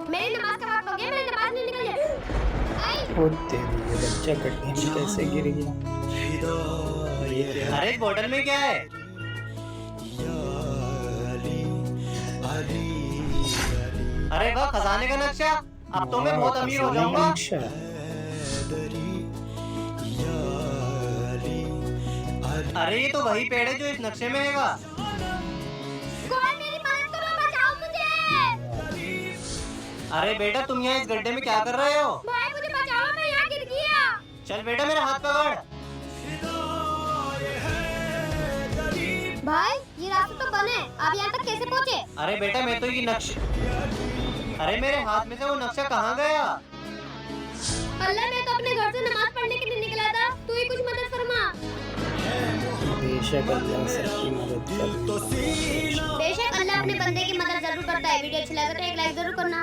मेरी नमाज का वक्त हो गया, मेरी नमाज नहीं निकल जाए। ओ तेरी, ये बच्चा गड्ढे में कैसे गिर गया? अरे इस बोतल में क्या है? अरे वाह, खजाने का नक्शा। अब तो मैं बहुत अमीर हो जाऊंगा। नक्शा। अरे ये तो वही पेड़ है जो इस नक्शे में हैगा। कोई मेरी मदद करो, बचाओ मुझे। अरे बेटा, तुम यहाँ इस गड्ढे में क्या कर रहे हो? भाई मुझे बचाओ, मैं यहाँ गिर गया। चल बेटा, मेरा हाथ पकड़। भाई ये रास्ता तो बंद है, आप यहाँ तक कैसे पहुँचे? अरे बेटा, मैं तो ये नक्शा, अरे मेरे हाथ में से वो नक्शा कहाँ गया? अल्लाह, मैं तो अपने घर से नमाज पढ़ने के लिए निकला था, तू ही कुछ मदद फरमा। बेशक अल्लाह सबकी मदद करेगा। बेशक अल्लाह अपने बंदे की मदद जरूर करता है। वीडियो अच्छी लगे तो एक लाइक जरूर करना।